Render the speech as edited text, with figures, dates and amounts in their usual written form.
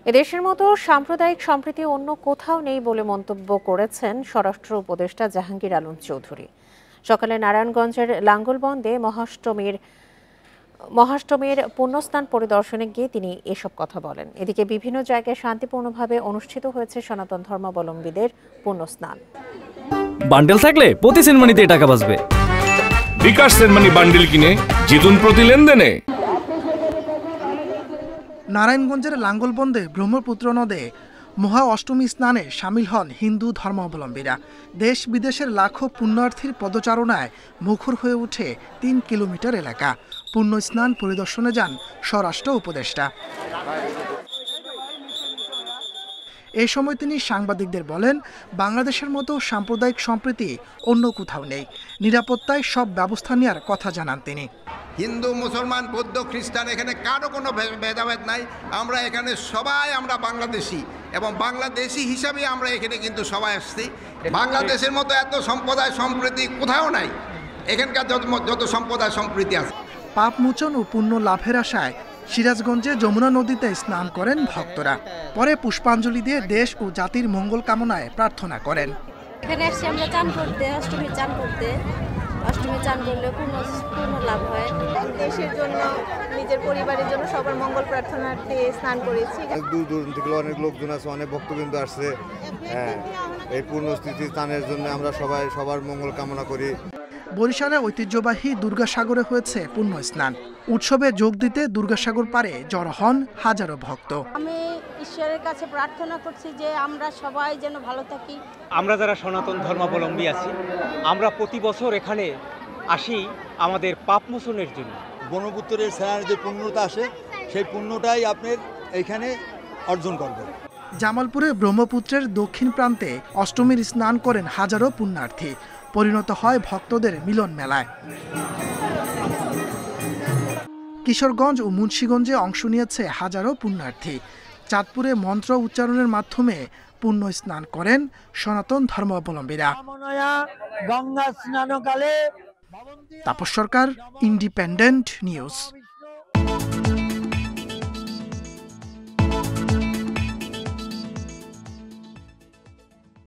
এদেশের মতো সাম্প্রদায়িক সম্প্রীতি অন্য কোথাও নেই বলে মন্তব্য করেছেন স্বরাষ্ট্র উপদেষ্টা জাহাঙ্গীর আলম চৌধুরী। সকালে নারায়ণগঞ্জের লাঙ্গলবন্দে মহাষ্টমীর পুণ্যস্নান পরিদর্শনে গিয়ে তিনি এসব কথা বলেন। এদিকে বিভিন্ন জায়গায় শান্তিপূর্ণভাবে অনুষ্ঠিত হয়েছে সনাতন ধর্মাবলম্বীদের পুণ্যস্নান। বান্ডেল থাকলে প্রতি সেনমানিতে টাকা বাঁচবে। বিকাশ সেনমানি বান্ডেল কিনে জিতুন প্রতি লেনদেনে। নারায়ণগঞ্জের লাঙ্গলবন্দে ব্রহ্মপুত্র নদে মহা অষ্টমী স্নানে সামিল হন হিন্দু ধর্মাবলম্বীরা। দেশ বিদেশের লাখো পুণ্যার্থীর পদচারণায় মুখর হয়ে ওঠে ৩ কিলোমিটার এলাকা। পুণ্য স্নান পরিদর্শনে যান স্বরাষ্ট্র উপদেষ্টা। এই সময় তিনি সাংবাদিকদের বলেন, বাংলাদেশের মতো সাম্প্রদায়িক সম্প্রীতি অন্য কোথাও নেই। নিরাপত্তায় সব ব্যবস্থা নেওয়ার কথা জানান তিনি। হিন্দু, মুসলমান, বৌদ্ধ, খ্রিস্টান এখানে কারো কোনো ভেদাভেদ নাই। আমরা এখানে সবাই আমরা বাংলাদেশি এবং বাংলাদেশি হিসাবে আমরা এখানে কিন্তু সবাই আসছি। বাংলাদেশের মতো এত সম্প্রদায় সম্প্রীতি কোথাও নাই। এখানকার যত সম্প্রদায় সম্প্রীতি আছে। পাপ মোচন ও পুণ্য লাভের আশায় সিরাজগঞ্জে যমুনা নদীতে স্নান করেন ভক্তরা। পরে পুষ্পাঞ্জলি দিয়ে দেশ ও জাতির মঙ্গল কামনায় প্রার্থনা করেন। এখানে এসে আমরা চান করতে, অষ্টমী চান করতে। অষ্টমী চান করলে পূর্ণ লাভ হয়। দেশের জন্য, নিজের পরিবারের জন্য সবার মঙ্গল প্রার্থনার্থে স্নান করেছি। দূর দূর থেকে অনেক লোকজন আছে, অনেক ভক্তবৃন্দ আসছে। এই পূর্ণস্থিতি স্নানের জন্য আমরা সবাই সবার মঙ্গল কামনা করি। বরিশালে ঐতিহ্যবাহী দুর্গাসাগরে হয়েছে পুণ্য স্নান। উৎসবে যোগ দিতে দুর্গাসাগর পারে জড়ো হন হাজারো ভক্ত। আমি ঈশ্বরের কাছে প্রার্থনা করছি যে আমরা সবাই যেন ভালো থাকি। আমরা যারা সনাতন ধর্মাবলম্বী আছি, আমরা প্রতি বছর এখানে আসি আমাদের পাপ মোচনের জন্য। ব্রহ্মপুত্রের স্নানের যে পুণ্যটা আসে, সেই পুণ্যটাই আপনার এখানে অর্জন করবেন। জামালপুরে ব্রহ্মপুত্রের দক্ষিণ প্রান্তে অষ্টমীর স্নান করেন হাজারো পুণ্যার্থী। পরিণত হয় ভক্তদের মিলন মেলায়। কিশোরগঞ্জ ও মুন্সিগঞ্জে অংশ নিয়েছে হাজারো পুণ্যার্থী। চাঁদপুরে মন্ত্র উচ্চারণের মাধ্যমে পুণ্য স্নান করেন সনাতন ধর্মাবলম্বীরা। গঙ্গা স্নানকালে। তাপস সরকার, ইন্ডিপেন্ডেন্ট নিউজ।